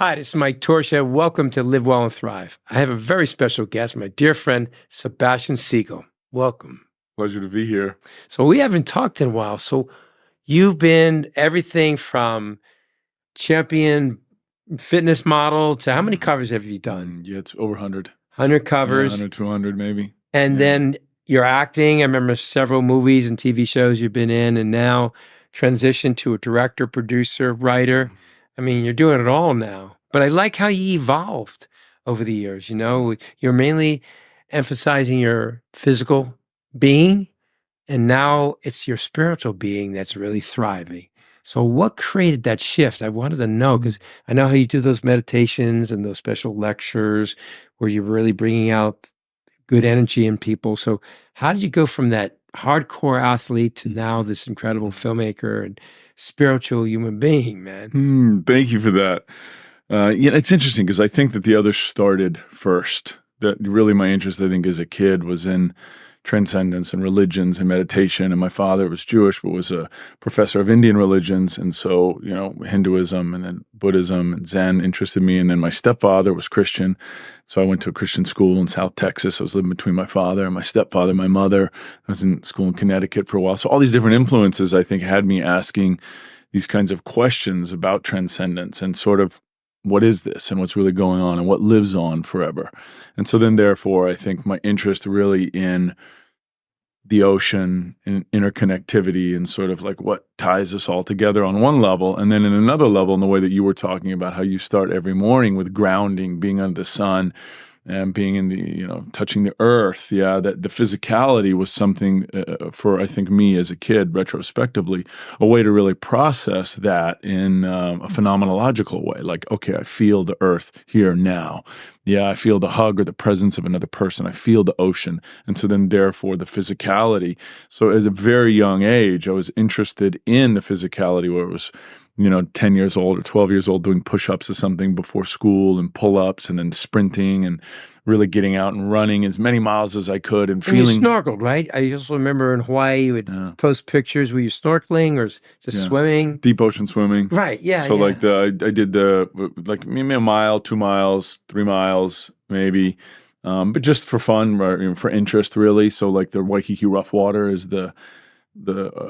Hi, this is Mike Torsha. Welcome to Live Well and Thrive. I have a very special guest, my dear friend, Sebastian Siegel. Welcome. Pleasure to be here. So we haven't talked in a while. So you've been everything from champion fitness model to how many covers have you done? Yeah, it's over 100. 100 covers. 100, 200 maybe. And then you're acting. I remember several movies and TV shows you've been in, and now transition to a director, producer, writer. I mean, you're doing it all now. But I like how you evolved over the years. You know, you're mainly emphasizing your physical being, and now it's your spiritual being that's really thriving. So what created that shift? I wanted to know, because I know how you do those meditations and those special lectures where you're really bringing out good energy in people. So how did you go from that hardcore athlete to now this incredible filmmaker and spiritual human being, man? Thank you for that. It's interesting because I think that the others started first. That really my interest, I think, as a kid was in transcendence and religions and meditation. And my father was Jewish, but was a professor of Indian religions. And so, Hinduism and then Buddhism and Zen interested me. And then my stepfather was Christian. So I went to a Christian school in South Texas. I was living between my father and my stepfather, my mother. I was in school in Connecticut for a while. So all these different influences, I think, had me asking these kinds of questions about transcendence and sort of what is this and what's really going on and what lives on forever. And so then, therefore, I think my interest really in the ocean and interconnectivity and sort of like what ties us all together on one level. And then in another level, in the way that you were talking about how you start every morning with grounding, being under the sun, and being in the, touching the earth. That the physicality was something for, I think, me as a kid, retrospectively, a way to really process that in a phenomenological way. Like, okay, I feel the earth here now. Yeah, I feel the hug or the presence of another person. I feel the ocean. And so then, therefore, the physicality. So at a very young age, I was interested in the physicality where it was 10 years old or 12 years old doing push-ups or something before school and pull-ups and then sprinting and really getting out and running as many miles as I could and feeling. You snorkeled, right? I also remember in Hawaii you would post pictures. Were you snorkeling or just swimming? Deep ocean swimming. Right, yeah. So I did maybe a mile, 2 miles, 3 miles maybe, but just for fun, for interest really. So like the Waikiki Rough Water is the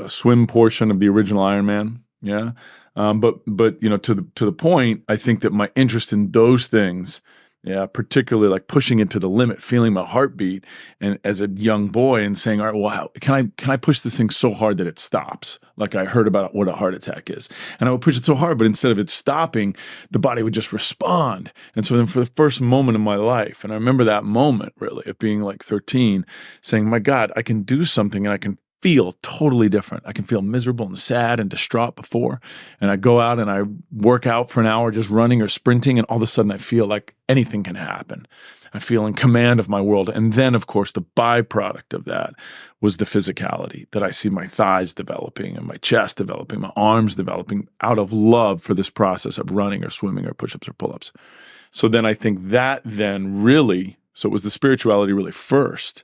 swim portion of the original Ironman. Yeah. But to the point, I think that my interest in those things, particularly like pushing it to the limit, feeling my heartbeat, and as a young boy and saying, all right, wow, can I push this thing so hard that it stops? Like I heard about what a heart attack is. And I would push it so hard, but instead of it stopping, the body would just respond. And so then for the first moment in my life, and I remember that moment really of being like 13, saying, my God, I can do something and I can feel totally different. I can feel miserable and sad and distraught before. And I go out and I work out for an hour just running or sprinting, and all of a sudden I feel like anything can happen. I feel in command of my world. And then, of course, the byproduct of that was the physicality, that I see my thighs developing and my chest developing, my arms developing out of love for this process of running or swimming or push-ups or pull-ups. So then I think that then really, so it was the spirituality really first.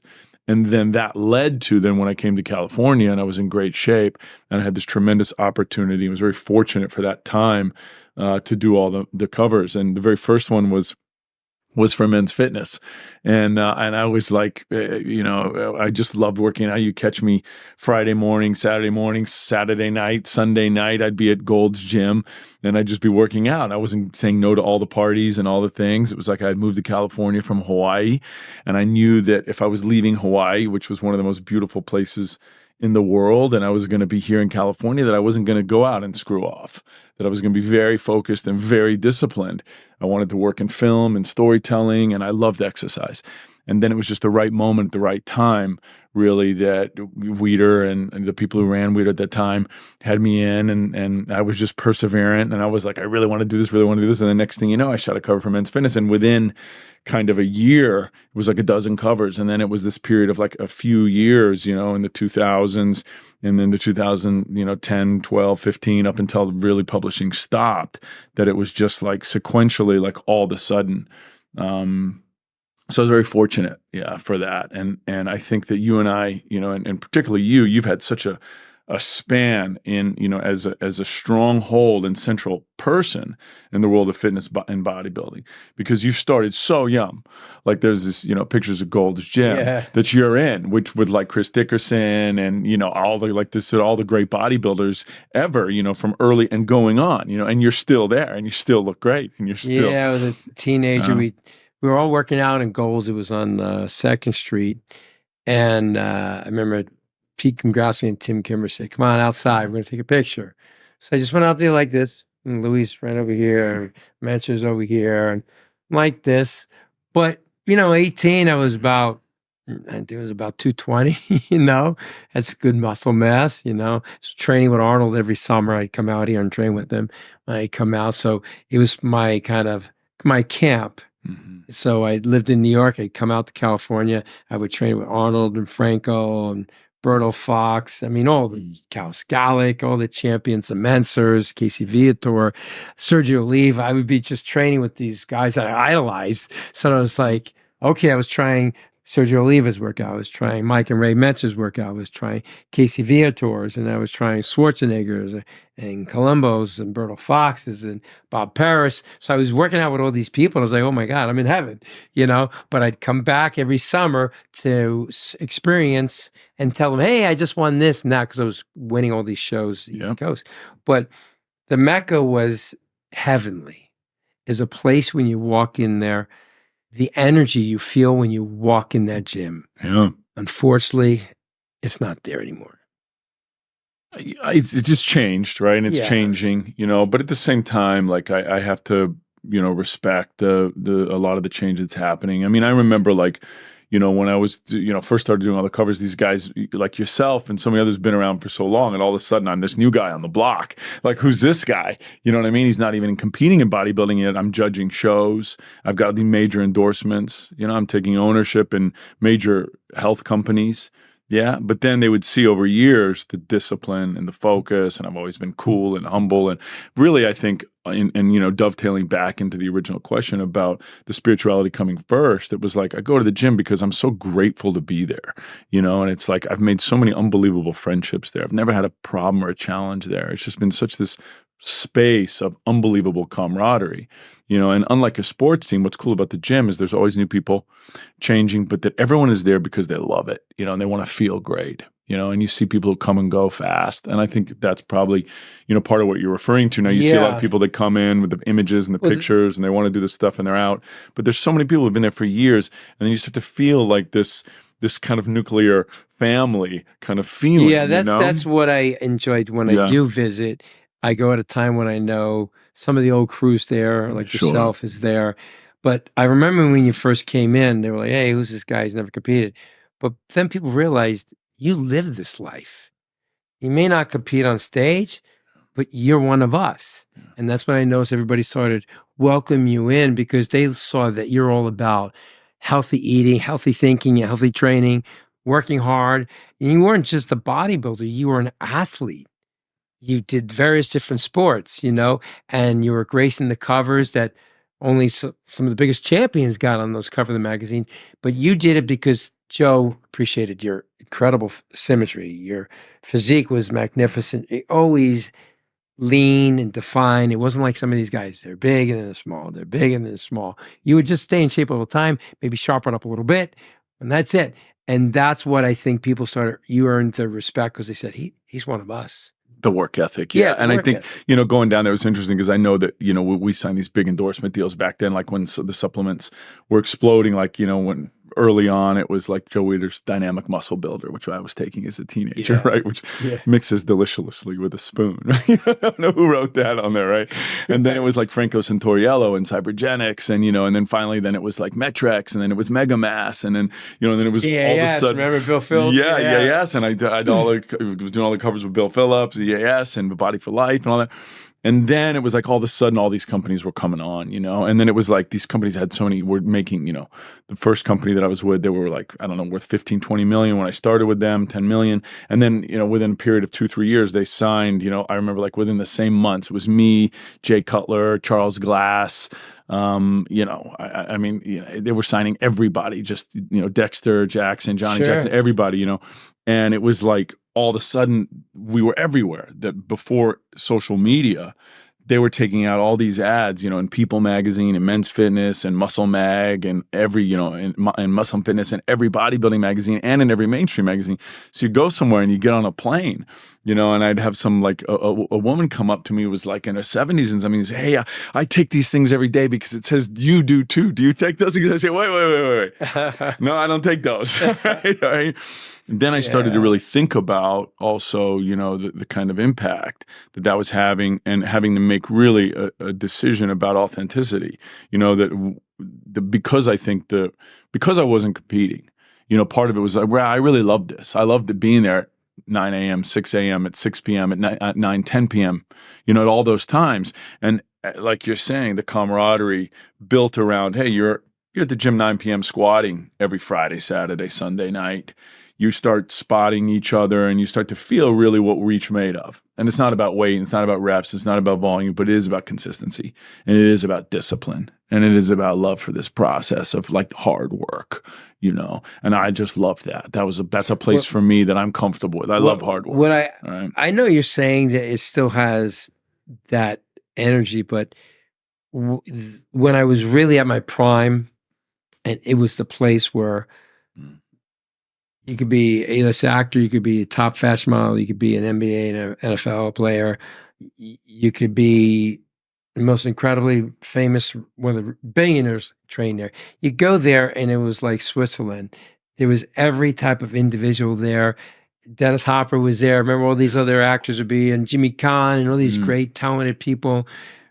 And then that led to then when I came to California and I was in great shape and I had this tremendous opportunity. I was very fortunate for that time to do all the covers. And the very first one was for Men's Fitness. And I was like, I just loved working out. You catch me Friday morning, Saturday night, Sunday night, I'd be at Gold's Gym and I'd just be working out. I wasn't saying no to all the parties and all the things. It was like I had moved to California from Hawaii. And I knew that if I was leaving Hawaii, which was one of the most beautiful places in the world, and I was going to be here in California, that I wasn't going to go out and screw off, that I was going to be very focused and very disciplined. I wanted to work in film and storytelling, and I loved exercise. And then it was just the right moment, the right time, really, that Weider and the people who ran Weider at that time had me in, and I was just perseverant, and I was like, I really want to do this, really want to do this. And the next thing you know, I shot a cover for Men's Fitness, and within kind of a year, it was like a dozen covers. And then it was this period of like a few years, in the 2000s, and then the 2010, 12, 15, up until really publishing stopped, that it was just like sequentially, like all of a sudden. So I was very fortunate, for that. And I think that you and I, and particularly you've had such a a span in, as a stronghold and central person in the world of fitness and bodybuilding, because you started so young. Like there's this, pictures of Gold's Gym Yeah. that you're in, which with like Chris Dickerson and, all the great bodybuilders ever, from early and going on, and you're still there and you still look great and you're still, Yeah, I was a teenager. We were all working out in Gold's. It was on 2nd Street. And I remember Pete Congrassi and Tim Kimber said, "Come on outside, we're going to take a picture." So I just went out there like this, and Luis right over here, and Mentor's over here, and like this. But, 18, I think it was about 220, that's good muscle mass, So training with Arnold every summer. I'd come out here and train with him when I'd come out. So it was my camp. Mhm. So I lived in New York. I'd come out to California. I would train with Arnold and Franco and Berto Fox. I mean, all the Cal Scalic, all the champions, the Mensers, Casey Viator, Sergio Oliva. I would be just training with these guys that I idolized. So I was like, okay, I was trying Sergio Oliva's workout. I was trying Mike and Ray Mentzer's workout. I was trying Casey Viator's, and I was trying Schwarzenegger's and Columbo's and Berto Fox's and Bob Paris. So I was working out with all these people. And I was like, oh my God, I'm in heaven, But I'd come back every summer to experience and tell them, hey, I just won this and that, because I was winning all these shows East Coast. But the Mecca was heavenly. Is a place when you walk in there, the energy you feel when you walk in that gym. Yeah. Unfortunately, it's not there anymore. It just changed, right? And it's changing, but at the same time, like I have to, respect a lot of the change that's happening. I mean, I remember like, when I was, first started doing all the covers, these guys like yourself and so many others been around for so long. And all of a sudden I'm this new guy on the block. Like, who's this guy? You know what I mean? He's not even competing in bodybuilding yet. I'm judging shows. I've got the major endorsements. I'm taking ownership in major health companies. Yeah. But then they would see over years the discipline and the focus. And I've always been cool and humble. And really, I think, and dovetailing back into the original question about the spirituality coming first, it was like, I go to the gym because I'm so grateful to be there, and it's like, I've made so many unbelievable friendships there. I've never had a problem or a challenge there. It's just been such this space of unbelievable camaraderie, and unlike a sports team, what's cool about the gym is there's always new people changing, but that everyone is there because they love it, and they want to feel great, and you see people who come and go fast. And I think that's probably, part of what you're referring to. Now you see a lot of people that come in with the images and the pictures and they want to do this stuff and they're out, but there's so many people who've been there for years. And then you start to feel like this kind of nuclear family kind of feeling. Yeah, that's what I enjoyed when I do visit. I go at a time when I know some of the old crews there, like yourself, is there. But I remember when you first came in, they were like, hey, who's this guy? He's never competed. But then people realized you live this life. You may not compete on stage, but you're one of us. And that's when I noticed everybody started welcoming you in, because they saw that you're all about healthy eating, healthy thinking, healthy training, working hard. And you weren't just a bodybuilder, you were an athlete. You did various different sports, and you were gracing the covers that only some of the biggest champions got on those covers of the magazine. But you did it because Joe appreciated your incredible symmetry. Your physique was magnificent. It always lean and defined. It wasn't like some of these guys. They're big and then they're small. They're big and then they're small. You would just stay in shape all the time, maybe sharpen up a little bit, and that's it. And that's what I think people started. You earned the respect because they said, he's one of us. The work ethic. Yeah. And I think, going down there was interesting because I know that, we signed these big endorsement deals back then, like when the supplements were exploding, like, when early on it was like Joe Weider's Dynamic Muscle Builder, which I was taking as a teenager, right? Which mixes deliciously with a spoon. I don't know who wrote that on there, right? And then it was like Franco Santoriello and Cybergenics, and, and then finally then it was like Metrex, and then it was Mega Mass, and then, and then it was all of a sudden. Remember Bill Phillips? Yes. And I was doing all the covers with Bill Phillips, EAS, and Body for Life and all that. And then it was like all of a sudden all these companies were coming on, and then it was like these companies had so many, were making, the first company that I was with, they were like, I don't know, worth 15, 20 million when I started with them, 10 million. And then, within a period of 2-3 years, they signed, I remember like within the same months, it was me, Jay Cutler, Charles Glass, I mean, they were signing everybody, just, Dexter Jackson, Johnny Jackson, everybody, and it was like all of a sudden we were everywhere. That before social media, they were taking out all these ads, in People Magazine and Men's Fitness and Muscle Mag and every, and Muscle Fitness and every bodybuilding magazine and in every mainstream magazine. So you go somewhere and you get on a plane, and I'd have some like a woman come up to me who was like in her 70s and something and say, hey, I take these things every day because it says you do too. Do you take those? I say, wait. No, I don't take those. Right? And then I started to really think about also, the kind of impact that was having and having to make really a decision about authenticity, because I wasn't competing, part of it was like, well, I really loved this. I loved being there at 9 a.m., 6 a.m., at 6 p.m., at 9, 10 p.m., at all those times. And like you're saying, the camaraderie built around, hey, you're at the gym 9 p.m. squatting every Friday, Saturday, Sunday night. You start spotting each other and you start to feel really what we're each made of. And it's not about weight, it's not about reps, it's not about volume, but it is about consistency. And it is about discipline. And it is about love for this process of like hard work, And I just loved that. That's a place for me that I'm comfortable with. I love hard work. I know you're saying that it still has that energy, but when I was really at my prime, and it was the place where you could be an A-list actor, you could be a top fashion model, you could be an NBA and an NFL player, you could be the most incredibly famous, one of the billionaires trained there. You go there and it was like Switzerland. There was every type of individual there. Dennis Hopper was there. Remember all these other actors would be, and Jimmy Kahn and all these great talented people,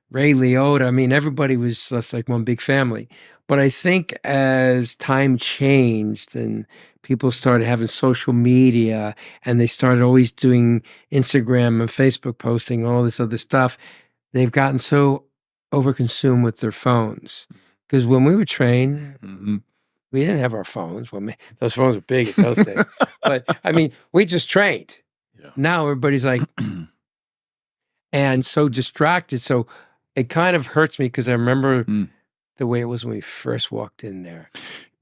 Ray Liotta. I mean, everybody was just like one big family. But I think as time changed and people started having social media and they started always doing Instagram and Facebook posting, all this other stuff, they've gotten so overconsumed with their phones. Because when we were trained, we didn't have our phones. Well, those phones were big at those days. But I mean, we just trained. Yeah. Now everybody's like, and so distracted. So it kind of hurts me because I remember the way it was when we first walked in there.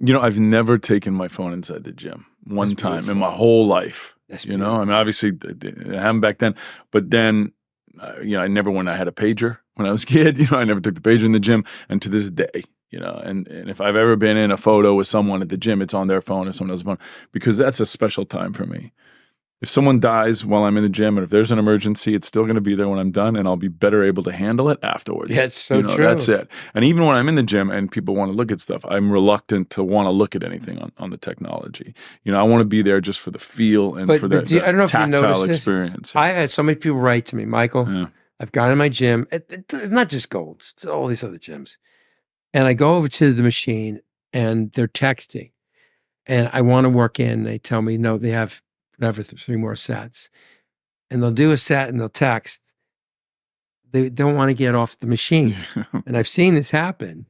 I've never taken my phone inside the gym one time in my whole life. I mean, obviously I haven't back then, but then, I never, when I had a pager when I was a kid, I never took the pager in the gym. And to this day, and if I've ever been in a photo with someone at the gym, it's on their phone or someone else's phone, because that's a special time for me. If someone dies while I'm in the gym, and if there's an emergency, it's still going to be there when I'm done, and I'll be better able to handle it afterwards. That's so true. That's it. And even when I'm in the gym and people want to look at stuff, I'm reluctant to want to look at anything on the technology. I want to be there just for the feel and for the I don't know tactile if you experience. I had so many people write to me, Michael, I've gone in my gym. It's not just Gold's, it's all these other gyms. And I go over to the machine and they're texting. And I want to work in. They tell me, no, they have whatever, 3 more sets. And they'll do a set and they'll text. They don't want to get off the machine. And I've seen this happen.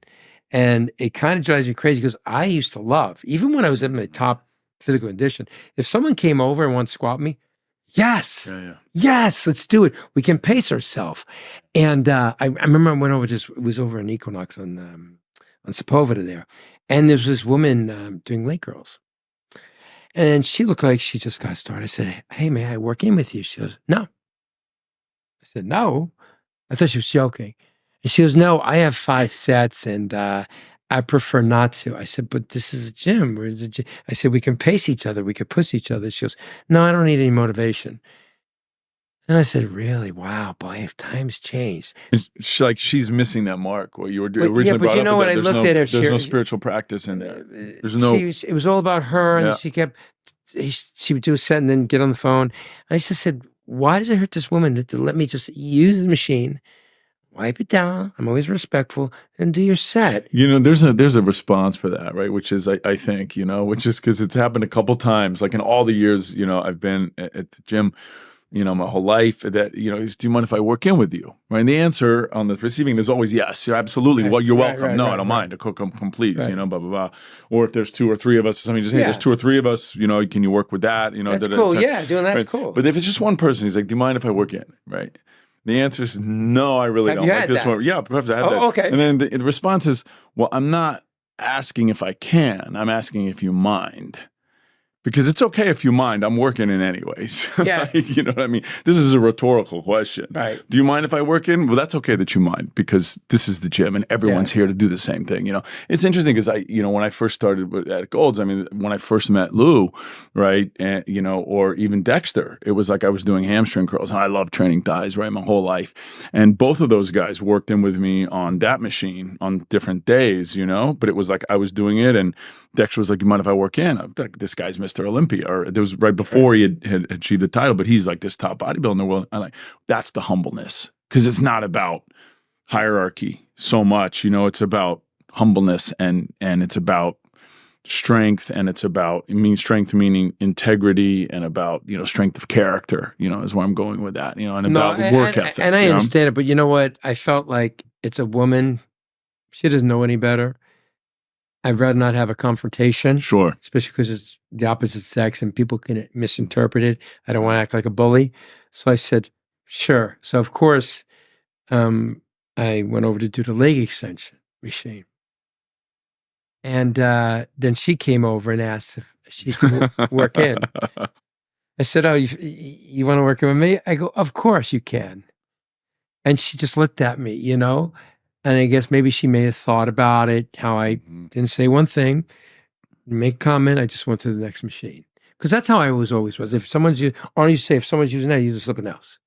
And it kind of drives me crazy because I used to love, even when I was in my top physical condition, if someone came over and wanted to squat me, yes, let's do it. We can pace ourselves. And I remember I went over to, it was over in Equinox on Sepulveda there. And there's this woman doing leg curls. And she looked like she just got started. I said, hey, may I work in with you? She goes, no. I said, no. I thought she was joking. And she goes, no, I have 5 sets and I prefer not to. I said, but this is a gym. Where's the gym? I said, we can pace each other. We can push each other. She goes, no, I don't need any motivation. And I said, really? Wow, boy, if times changed. She's missing that mark. What you were originally brought up. When I looked at her, there's no spiritual practice in there. There's no. It was all about her, and she would do a set and then get on the phone. And I just said, why does it hurt this woman to let me just use the machine, wipe it down? I'm always respectful, and do your set. There's a response for that, right? Which is, I think, which is because it's happened a couple times. Like in all the years, I've been at the gym, my whole life, that, do you mind if I work in with you? Right? And the answer on the receiving end is always yes, absolutely. Right. Well, you're welcome. No, I don't mind. Come please, blah, blah, blah. Or if there's 2 or 3 of us, somebody just, hey, there's 2 or 3 of us, can you work with that? That's cool. Doing that's right? cool. But if it's just one person, he's like, do you mind if I work in? Right? The answer is no, I really don't. Like this one. Yeah, perhaps I have that. Okay. And then the response is, well, I'm not asking if I can. I'm asking if you mind. Because it's okay if you mind. I'm working in anyways. Yeah. Like, you know what I mean? This is a rhetorical question. Right. Do you mind if I work in? Well, that's okay that you mind because this is the gym and everyone's Yeah. here to do the same thing. You know, it's interesting because when I first started at Gold's, I mean, when I first met Lou, right, and or even Dexter, it was like I was doing hamstring curls, and I love training thighs, right, my whole life. And both of those guys worked in with me on that machine on different days, but it was like I was doing it, and Dexter was like, "You mind if I work in?" I'm like, "This guy's Mr. Olympia," or it was right before he had achieved the title, but he's like this top bodybuilder in the world. I'm like, that's the humbleness, because it's not about hierarchy so much, it's about humbleness, and it's about strength, and it's about strength meaning integrity, and about strength of character, is where I'm going with that, and No, about work ethic. and I understand it, but you know what? I felt like it's a woman. She doesn't know any better. I'd rather not have a confrontation, Sure. especially because it's the opposite sex and people can misinterpret it. I don't want to act like a bully. So I said, sure. So, of course, I went over to do the leg extension machine. And then she came over and asked if she could work in. I said, oh, you want to work in with me? I go, of course you can. And she just looked at me, and I guess maybe she may have thought about it, how I didn't say one thing, make comment, I just went to the next machine. Because that's how I always was. If someone's using, or you say if someone's using that, you use something else.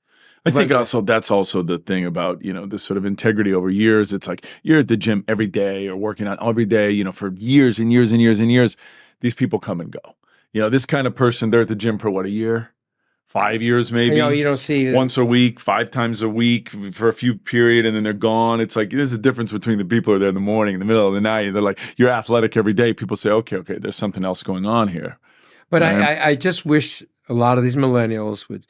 I think also that's also the thing about, this sort of integrity over years. It's like you're at the gym every day or working out every day, for years and years and years and years. These people come and go. This kind of person, they're at the gym for what, a year? 5 years maybe. You don't see once a week, 5 times a week for a few period, and then they're gone. It's like there's a difference between the people who are there in the morning, in the middle of the night. They're like, you're athletic every day. People say, okay, there's something else going on here. But right? I just wish a lot of these millennials would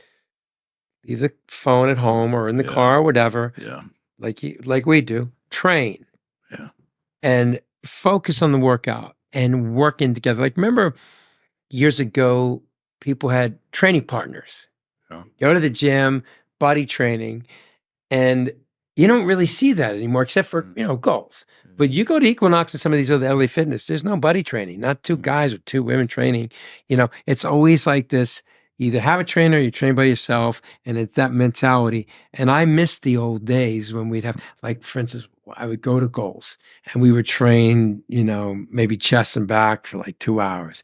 leave the phone at home or in the car or whatever. Yeah. Like we do, train. Yeah. And focus on the workout and working together. Like, remember years ago, people had training partners. Yeah. Go to the gym, body training, and you don't really see that anymore, except for goals. But you go to Equinox and some of these other LA Fitness, there's no buddy training, not two guys or two women training. It's always like this: you either have a trainer, or you train by yourself, and it's that mentality. And I miss the old days when we'd have, like, for instance, I would go to Goals and we would train, maybe chest and back for like 2 hours.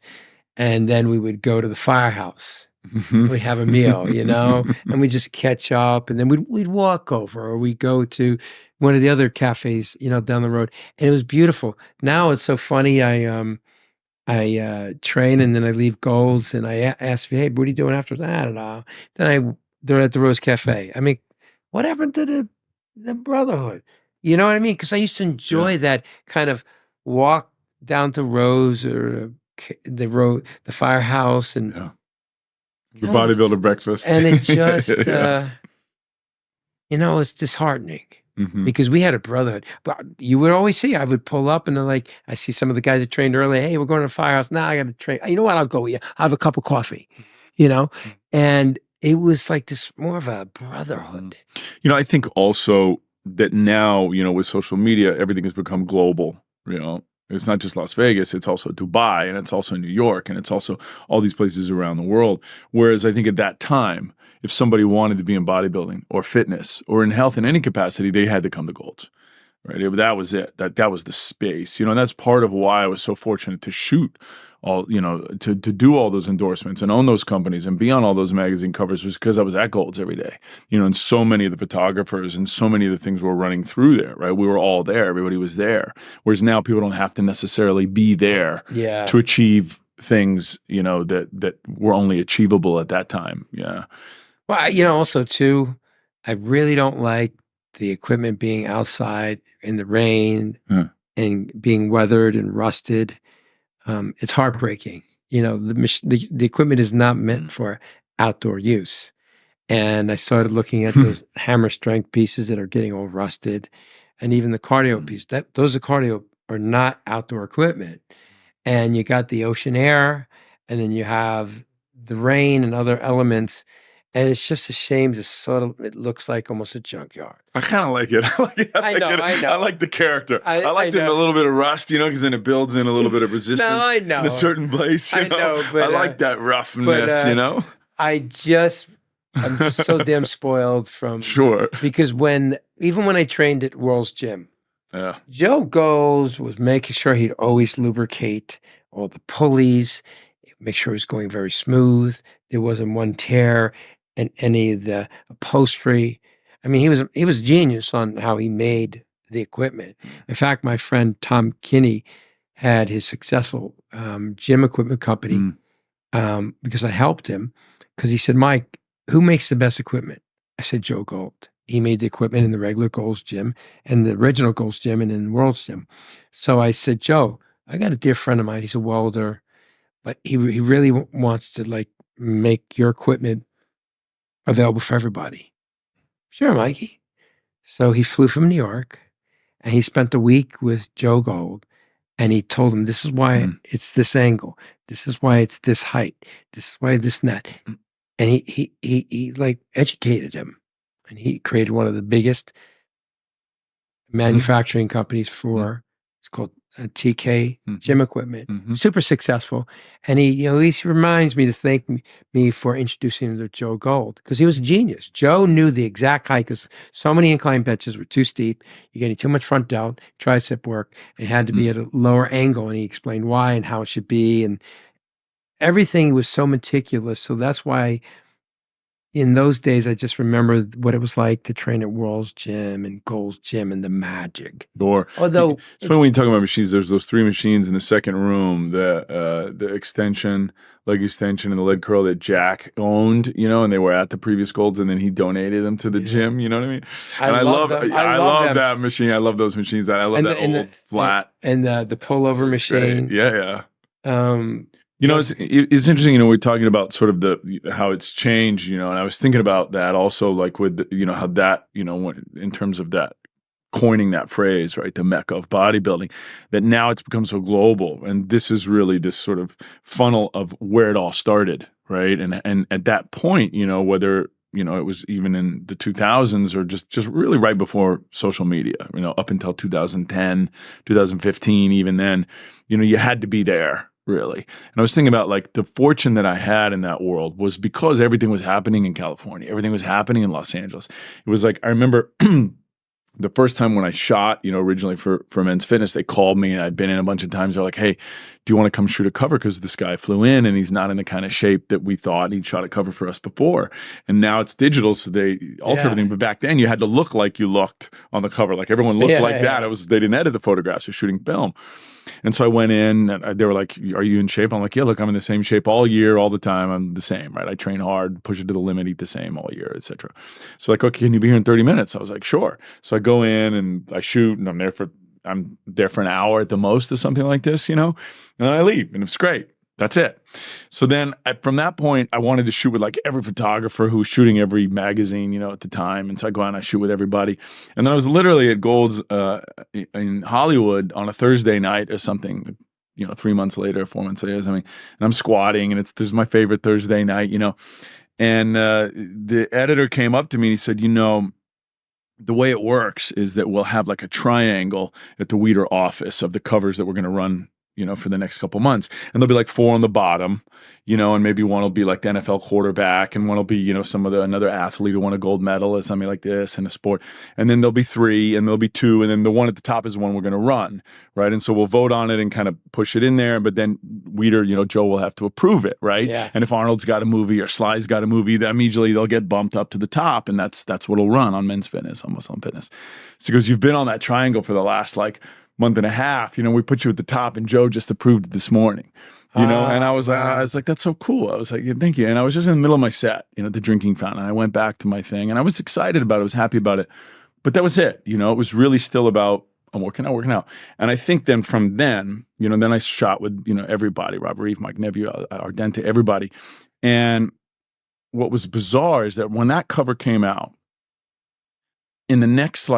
And then we would go to the firehouse. We'd have a meal, and we'd just catch up. And then we'd walk over, or we'd go to one of the other cafes, down the road. And it was beautiful. Now it's so funny. I train and then I leave Gold's and I ask, hey, what are you doing after that? And then they're at the Rose Cafe. I mean, what happened to the brotherhood? You know what I mean? Because I used to enjoy that kind of walk down to Rose or the firehouse, and the bodybuilder breakfast. And it just, it's disheartening. Because we had a brotherhood. But you would always see, I would pull up and they're like, I see some of the guys that trained earlier. Hey, we're going to the firehouse. Now I got to train. You know what? I'll go with you. I'll have a cup of coffee, And it was like this more of a brotherhood. I think also that now, with social media, everything has become global, It's not just Las Vegas, it's also Dubai, and it's also New York, and it's also all these places around the world. Whereas I think at that time, if somebody wanted to be in bodybuilding or fitness or in health in any capacity, they had to come to Gold's, right? That was it. That was the space, and that's part of why I was so fortunate to shoot all, to do all those endorsements and own those companies and be on all those magazine covers, was because I was at Gold's every day, and so many of the photographers and so many of the things were running through there, right? We were all there. Everybody was there. Whereas now people don't have to necessarily be there to achieve things, that were only achievable at that time. Yeah. Well, also too, I really don't like the equipment being outside in the rain and being weathered and rusted. It's heartbreaking. The equipment is not meant for outdoor use. And I started looking at those hammer strength pieces that are getting all rusted, and even the cardio piece. Those are cardio are not outdoor equipment. And you got the ocean air, and then you have the rain and other elements. And it's just a shame to sort of, it looks like almost a junkyard. I kind of like it. I like it. I know, it. I know. I like the character. I I liked it in a know. little bit of rust, because then it builds in a little bit of No, resistance I in a know. certain place. I know, but I like that roughness. I'm just so damn spoiled Sure. because even when I trained at World's Gym, Yeah. Joe Gold was making sure he'd always lubricate all the pulleys, make sure it was going very smooth. There wasn't one tear in any of the upholstery. I mean, he was a genius on how he made the equipment. In fact, my friend Tom Kinney had his successful gym equipment company because I helped him. Because he said, Mike, who makes the best equipment? I said, Joe Gold. He made the equipment in the regular Gold's Gym and the original Gold's Gym and in World's Gym. So I said, Joe, I got a dear friend of mine. He's a welder, but he really wants to like make your equipment available for everybody. Sure, Mikey. So he flew from New York and he spent a week with Joe Gold and he told him, this is why it's this angle. This is why it's this height. This is why this and that. And he like educated him and he created one of the biggest manufacturing companies for, it's called TK Gym Equipment, super successful. And he reminds me to thank me for introducing him to Joe Gold because he was a genius. Joe knew the exact height because so many incline benches were too steep. You're getting too much front delt, tricep work. It had to be at a lower angle. And he explained why and how it should be. And everything was so meticulous. So that's why in those days, I just remember what it was like to train at World's Gym and Gold's Gym and the magic. Sure. Although it's funny when you talk about machines, there's those 3 machines in the second room, the extension, leg extension, and the lead curl that Jack owned, and they were at the previous Golds, and then he donated them to the gym. You know what I mean? And I love that machine. I love those machines. I love that old flat and the pullover machine. Yeah. It's interesting, we're talking about sort of how it's changed, and I was thinking about that also, like with, how that, in terms of that coining that phrase, right, the Mecca of bodybuilding, that now it's become so global. And this is really this sort of funnel of where it all started, right? And at that point, whether it was even in the 2000s or just really right before social media, up until 2010, 2015, even then, you had to be there. Really. And I was thinking about like the fortune that I had in that world was because everything was happening in California. Everything was happening in Los Angeles. It was like, I remember the first time when I shot, originally for Men's Fitness, they called me and I'd been in a bunch of times. They're like, hey, do you want to come shoot a cover? Because this guy flew in and he's not in the kind of shape that we thought. He'd shot a cover for us before. And now it's digital, so they alter everything. But back then you had to look like you looked on the cover. Like everyone looked like that. They didn't edit the photographs, they're shooting film. And so I went in and they were like, are you in shape? I'm like, yeah, look, I'm in the same shape all year, all the time. I'm the same, right? I train hard, push it to the limit, eat the same all year, etc. So like, okay, can you be here in 30 minutes? I was like, sure. So I go in and I shoot and I'm there for an hour at the most or something like this, and then I leave and it's great. That's it. So then from that point, I wanted to shoot with like every photographer who was shooting every magazine, at the time. And so I go out and I shoot with everybody. And then I was literally at Gold's in Hollywood on a Thursday night or something, 3 months later, 4 months later or something. And I'm squatting and this is my favorite Thursday night, And the editor came up to me and he said, the way it works is that we'll have like a triangle at the Weider office of the covers that we're going to run for the next couple months. And there'll be like 4 on the bottom, and maybe one will be like the NFL quarterback and one will be, another athlete who won a gold medal or something like this in a sport. And then there'll be 3 and there'll be 2. And then the one at the top is the one we're going to run. Right. And so we'll vote on it and kind of push it in there. But then Weider, Joe will have to approve it. Right. Yeah. And if Arnold's got a movie or Sly's got a movie, then immediately they'll get bumped up to the top. And that's what'll run on Men's Fitness, on Muscle & Fitness. So because you've been on that triangle for the last month and a half, we put you at the top and Joe just approved it this morning, and I was like, that's so cool. I was like, yeah, thank you. And I was just in the middle of my set, the drinking fountain. And I went back to my thing and I was excited about it. I was happy about it, but that was it. It was really still about, I'm working out. And I think then from then, then I shot with, everybody, Robert Reeve, Mike Neville, Ardente, everybody. And what was bizarre is that when that cover came out, in the next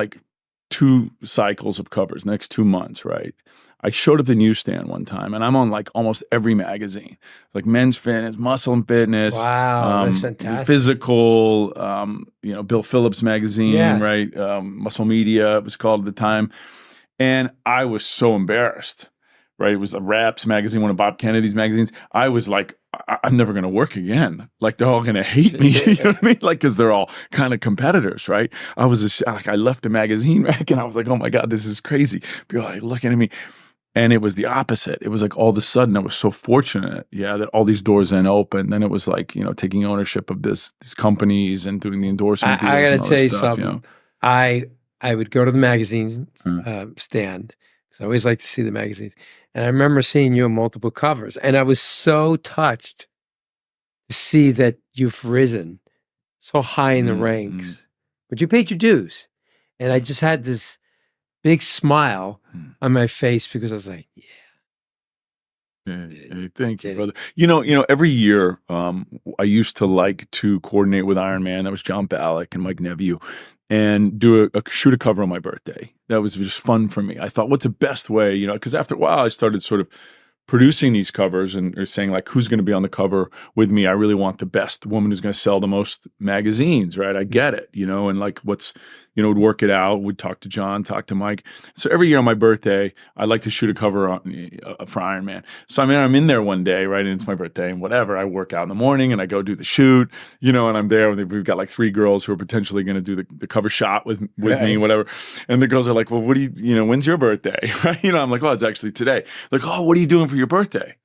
2 cycles of covers, next 2 months, right? I showed up the newsstand one time, and I'm on like almost every magazine, like Men's Fitness, Muscle and Fitness, Wow, that's fantastic. Physical, Bill Phillips magazine, Yeah. right? Muscle Media, it was called at the time. And I was so embarrassed, right? It was a Raps magazine, one of Bob Kennedy's magazines. I was like, I'm never going to work again. Like, they're all going to hate me. You know what I mean? Like, because they're all kind of competitors, right? I was like, I left the magazine rack and I was like, oh my God, this is crazy. People are like looking at me. And it was the opposite. It was like all of a sudden I was so fortunate, that all these doors then opened. Then it was like, taking ownership of these companies and doing the endorsement deals. I got and to all tell this you stuff, something. I would go to the magazine stand, because I always like to see the magazines. And I remember seeing you on multiple covers, and I was so touched to see that you've risen so high in the ranks. But you paid your dues. And I just had this big smile on my face, because I was like, Hey, thank you, brother. Every year, I used to like to coordinate with Iron Man. That was John Ballack and Mike Nevue, and do shoot a cover on my birthday. That was just fun for me. I thought, what's the best way? Because after a while, I started sort of producing these covers and or saying like, who's going to be on the cover with me? I really want the best woman who's going to sell the most magazines, right? I get it, and like would work it out. Would talk to John, talk to Mike. So every year on my birthday, I like to shoot a cover for Iron Man. So I'm in there one day, right? And it's my birthday and whatever. I work out in the morning and I go do the shoot, and I'm there. We've got like 3 girls who are potentially going to do the cover shot with me, whatever. And the girls are like, well, what do you, when's your birthday? Right? I'm like, oh, it's actually today. Like, oh, what are you doing for your birthday?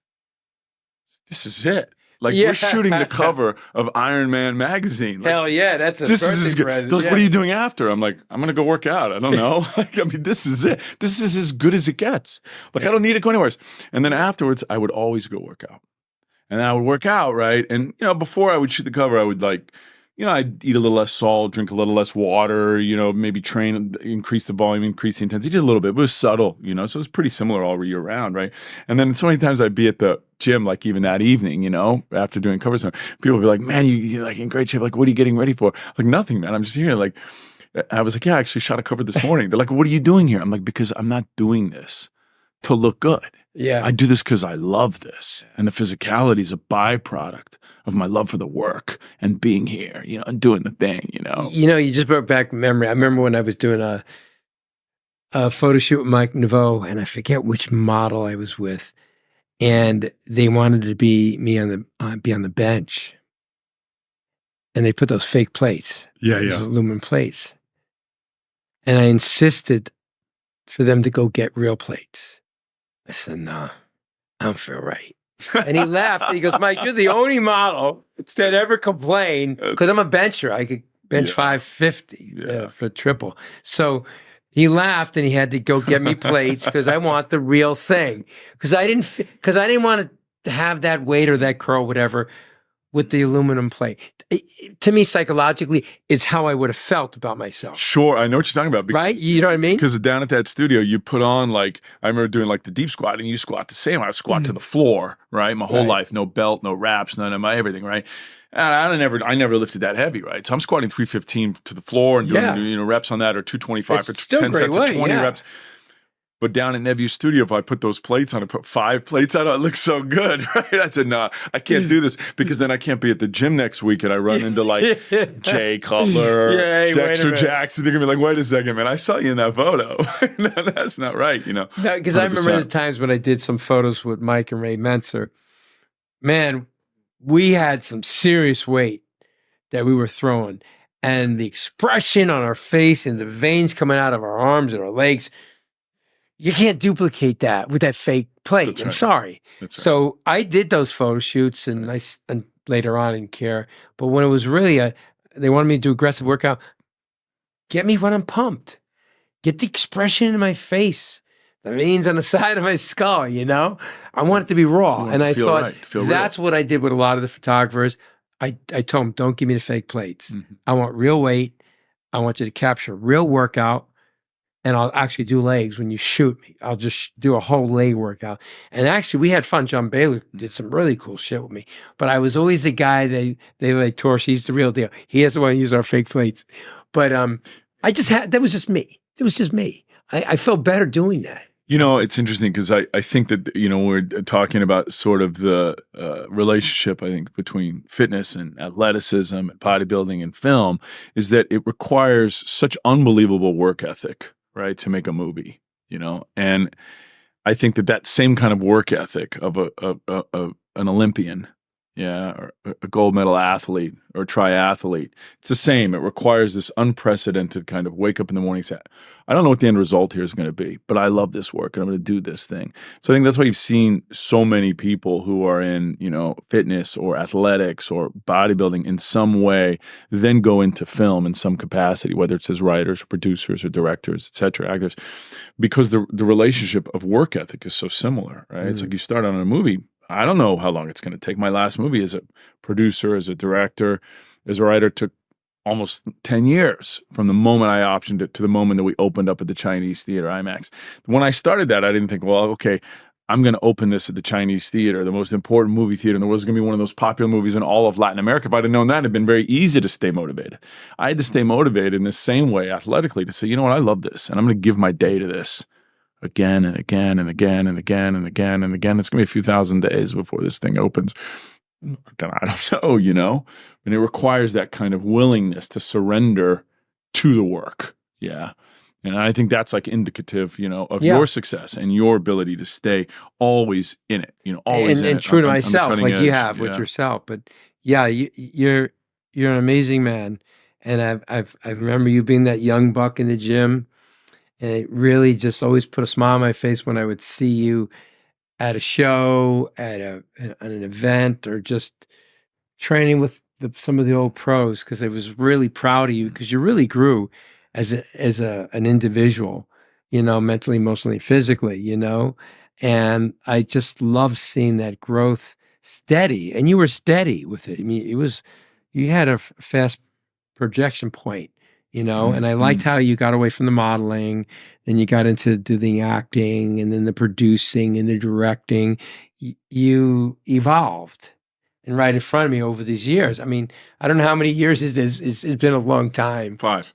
This is it. Like, we're shooting the cover of Iron Man magazine. Like, hell yeah, that's a this is good. present. They're like, what are you doing after? I'm like, I'm gonna go work out. I don't know. This is it. This is as good as it gets. Like, I don't need to go anywhere. And then afterwards, I would always go work out. And then I would work out, right? And before I would shoot the cover, I would like, I'd eat a little less salt, drink a little less water, maybe train, increase the volume, increase the intensity, just a little bit. But it was subtle, so it was pretty similar all year round, right? And then so many times I'd be at the gym, like even that evening, after doing covers, people would be like, man, you're like in great shape. Like, what are you getting ready for? Like, nothing, man. I'm just here. Like, I was like, yeah, I actually shot a cover this morning. They're like, what are you doing here? I'm like, because I'm not doing this to look good. Yeah. I do this because I love this. And the physicality is a byproduct of my love for the work and being here, and doing the thing, You just brought back memory. I remember when I was doing a photo shoot with Mike Neveu, and I forget which model I was with, and they wanted to be me on the bench, and they put those fake plates, those aluminum plates, and I insisted for them to go get real plates. I said, no, I don't feel right. And he laughed. And he goes, Mike, you're the only model that ever complained, because I'm a bencher. I could bench 550 for triple. So he laughed, and he had to go get me plates, because I want the real thing. Because I didn't want to have that weight or that curl, whatever, with the aluminum plate. To me, psychologically, it's how I would have felt about myself. Sure, I know what you're talking about. Right? You know what I mean? Because down at that studio, you put on like, I remember doing like the deep squat, and you squat the same. I would squat to the floor, right? My whole life, no belt, no wraps, none of my everything, right? And I never lifted that heavy, right? So I'm squatting 315 to the floor and doing reps on that, or 225 for 10 sets of 20 reps. But down in Nevue's studio, if I put those plates on, I put 5 plates on, it looks so good, right? I said, no, I can't do this, because then I can't be at the gym next week and I run into like Jay Cutler, Dexter Jackson. They're gonna be like, wait a second, man, I saw you in that photo. No, that's not right, No, because I remember the times when I did some photos with Mike and Ray Mentzer. Man, we had some serious weight that we were throwing, and the expression on our face and the veins coming out of our arms and our legs, you can't duplicate that with that fake plate. I'm sorry. That's right. So I did those photo shoots, and and later on I didn't care. But when it was really they wanted me to do aggressive workout, get me when I'm pumped. Get the expression in my face, the veins on the side of my skull, I want it to be raw. And I thought that's what I did with a lot of the photographers. I told them, don't give me the fake plates. I want real weight. I want you to capture real workout. And I'll actually do legs when you shoot me. I'll just do a whole leg workout. And actually, we had fun. John Baylor did some really cool shit with me. But I was always the guy they like, Torch, he's the real deal. He has the one to use our fake plates. But That was just me. It was just me. I felt better doing that. You know, it's interesting because I think that, you know, we're talking about sort of the relationship, I think, between fitness and athleticism and bodybuilding and film is that it requires such unbelievable work ethic, right, to make a movie, you know? And I think that that same kind of work ethic of an Olympian, yeah, or a gold medal athlete or triathlete, it's the same. It requires this unprecedented kind of wake up in the morning, say, I don't know what the end result here is going to be, but I love this work and I'm going to do this thing. So I think that's why you've seen so many people who are in, you know, fitness or athletics or bodybuilding in some way, then go into film in some capacity, whether it's as writers or producers or directors, et cetera, actors, because the relationship of work ethic is so similar, right? It's like you start on a movie. I don't know how long it's going to take. My last movie as a producer, as a director, as a writer took almost 10 years from the moment I optioned it to the moment that we opened up at the Chinese Theater IMAX. When I started that, I didn't think, well, okay, I'm going to open this at the Chinese Theater, the most important movie theater in the world. It's going to be one of those popular movies in all of Latin America. If I'd have known that, it'd been very easy to stay motivated. I had to stay motivated in the same way athletically to say, you know what, I love this, and I'm going to give my day to this. Again and again and again and again and again and again. It's going to be a few thousand days before this thing opens. I don't know, you know? And it requires that kind of willingness to surrender to the work. Yeah. And I think that's like indicative, you know, of your success and your ability to stay always in it, you know, always in and it. true to on the myself, cutting like you edge. have with yourself. But yeah, you're an amazing man. And I remember you being that young buck in the gym. And it really just always put a smile on my face when I would see you at a show, at an event, or just training with some of the old pros, because I was really proud of you because you really grew as an individual, you know, mentally, emotionally, physically, you know. And I just love seeing that growth steady. And you were steady with it. I mean, you had a fast projection point, you know, and I liked how you got away from the modeling, then you got into doing acting, and then the producing and the directing. You evolved, and right in front of me over these years. I mean, I don't know how many years it is. It's been a long time. 5.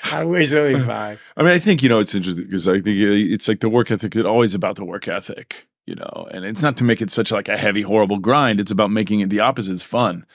I wish only 5. I mean, I think, you know, it's interesting because I think it's like the work ethic is always about the work ethic, you know, and it's not to make it such like a heavy, horrible grind. It's about making it the opposite is fun.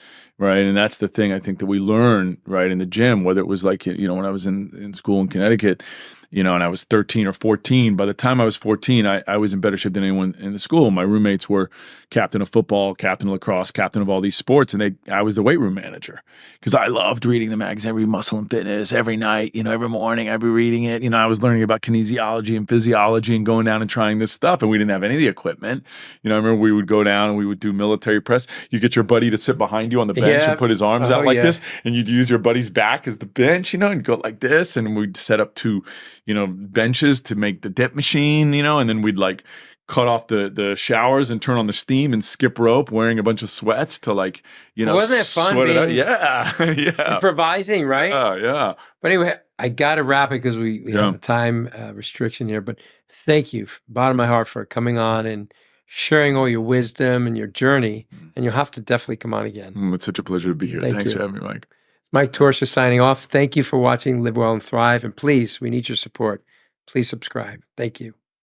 Right. And that's the thing I think that we learn, right, in the gym, whether it was like, you know, when I was in school in Connecticut, you know, and I was 13 or 14. By the time I was 14, I was in better shape than anyone in the school. My roommates were captain of football, captain of lacrosse, captain of all these sports, and I was the weight room manager because I loved reading the magazine, every Muscle and Fitness, every night, you know, every morning I'd be reading it. You know, I was learning about kinesiology and physiology and going down and trying this stuff, and we didn't have any of the equipment. You know, I remember we would go down and we would do military press. You get your buddy to sit behind you on the bench and put his arms out like this, and you'd use your buddy's back as the bench, you know, and go like this, and we'd set up 2, you know, benches to make the dip machine, you know, and then we'd like cut off the showers and turn on the steam and skip rope wearing a bunch of sweats to like, you know, wasn't it fun being yeah. improvising, right? Oh, yeah. But anyway, I got to wrap it because we have a time restriction here. But thank you, bottom of my heart, for coming on and sharing all your wisdom and your journey. And you'll have to definitely come on again. It's such a pleasure to be here. Thanks for having me, Mike. Mike Torsia signing off. Thank you for watching Live Well and Thrive. And please, we need your support. Please subscribe. Thank you.